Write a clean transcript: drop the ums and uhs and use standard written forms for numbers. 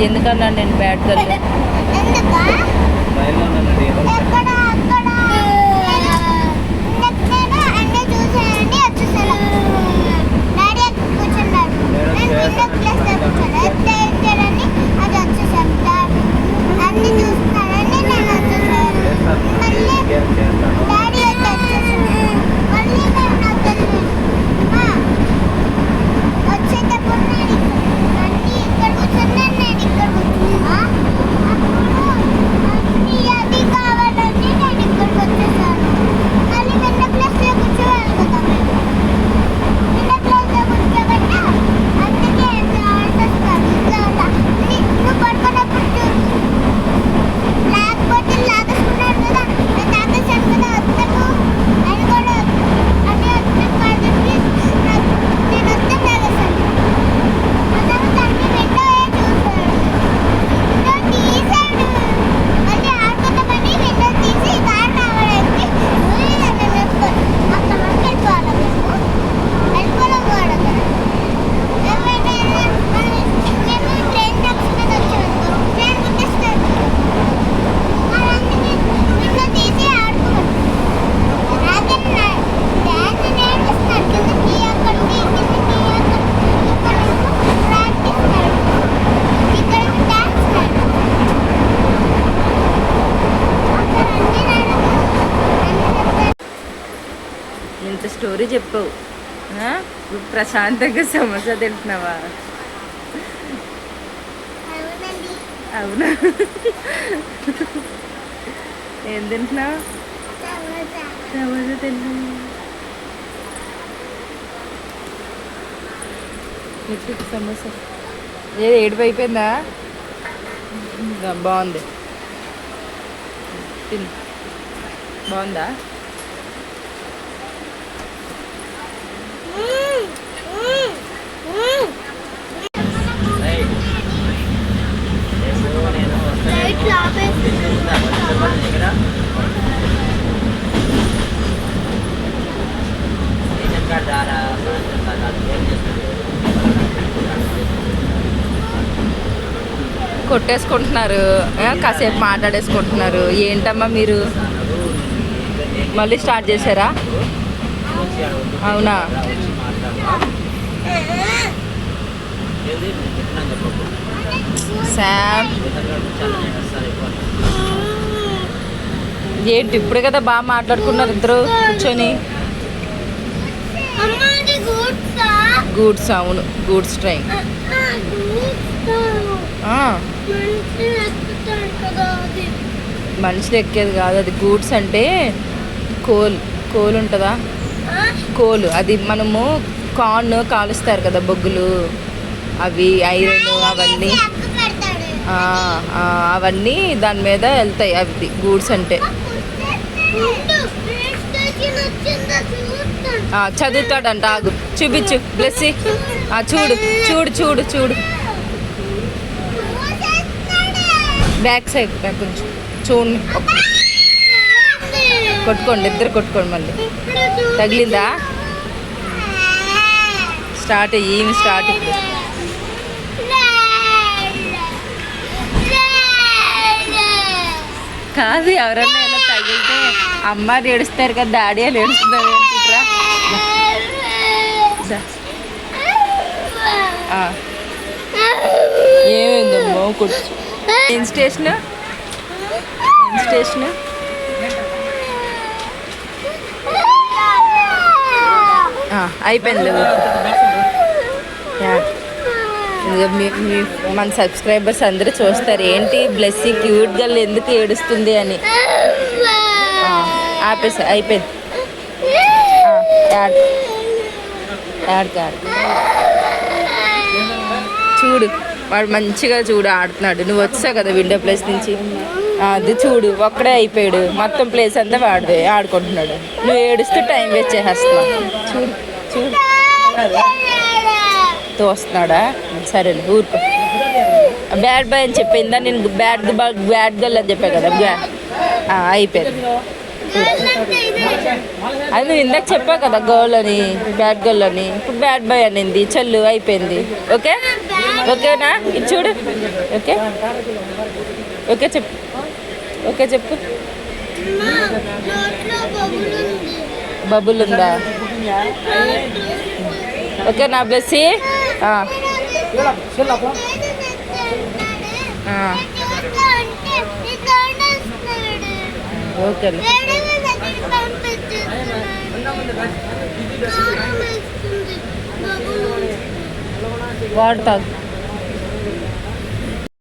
ఎందుకన్నా నేను bad girl ఇంత స్టోరీ చెప్పావు ప్రశాంతంగా సమోసా తింటున్నావా? అవునా? ఏం తింటున్నావు? సమోసా తింటున్నావు. సమోసా ఏది ఏడుపు అయిపోయిందా? బాగుంది, తిను. బాగుందా? కొట్టేసుకుంటున్నారు, కాసేపు మాట్లాడేసుకుంటున్నారు. ఏంటమ్మా మీరు మళ్ళీ స్టార్ట్ చేశారా? అవునా? శామ్ ఏంటి ఇప్పుడే కదా బాగా మాట్లాడుకున్నారు ఇద్దరు కూర్చొని. గూడ్స్, అవును, గూడ్స్ ట్రైన్. మనుషులు ఎక్కేది కాదు అది. గూడ్స్ అంటే కోల్ ఉంటుందా? కోలు, అది మనము కార్న్ కాలుస్తారు కదా, బొగ్గులు, అవి ఐరన్, అవన్నీ దాని మీద వెళ్తాయి. అవి గూడ్స్ అంటే. చదువుతాడంట, ఆగు చూపించు బ్లెస్సీ. చూడు చూడు చూడు చూడు, బ్యాక్ సైడ్ కొంచెం చూడండి. కొట్టుకోండి, ఇద్దరు కొట్టుకోండి. మళ్ళీ తగిలిందా? స్టార్ట్ ఏమి స్టార్ట్ ఇప్పుడు. కాదు, ఎవరన్నా ఇలా తగిలితే అమ్మ ఏడుస్తారు కదా, డాడీ అని ఏడుస్తున్నారు. ఏమైందమ్మో కొట్టు. ఏం స్టేషన్? అయిపోయింది. మన సబ్స్క్రైబర్స్ అందరూ చూస్తారు, ఏంటి బ్లెస్సీ క్యూట్ గర్ల్ ఎందుకు ఏడుస్తుంది అని. ఆపేసి అయిపోయింది. చూడు వాడు మంచిగా చూడు ఆడుతున్నాడు. నువ్వు వచ్చావు కదా విండో ప్లేస్ నుంచి, అది చూడు ఒక్కడే అయిపోయాడు. మొత్తం ప్లేస్ అంతా వాడిదే ఆడుకుంటున్నాడు. నువ్వు ఏడుస్తూ టైం వేస్ట్ చేసేస్తున్నావు. చూడు చూడు తోస్తున్నాడా? సరేలే ఊరుకో. బ్యాడ్ బాయ్ అని చెప్పిందా నేను? బ్యాడ్ గర్ల్ అని చెప్పా కదా. అయిపోయింది. అది నువ్వు ఇందాక చెప్పావు కదా గర్ల్ అని, బ్యాడ్ గర్ల్ అని, ఇప్పుడు బ్యాడ్ బాయ్ అనింది, చెల్లు అయిపోయింది. ఓకే ఓకేనా? ఇది చూడు. ఓకే ఓకే చెప్పు. ఓకే చెప్పు. బబుల్ ఉందా? ఓకే నా బెస్సి. ఓకే వాడతా.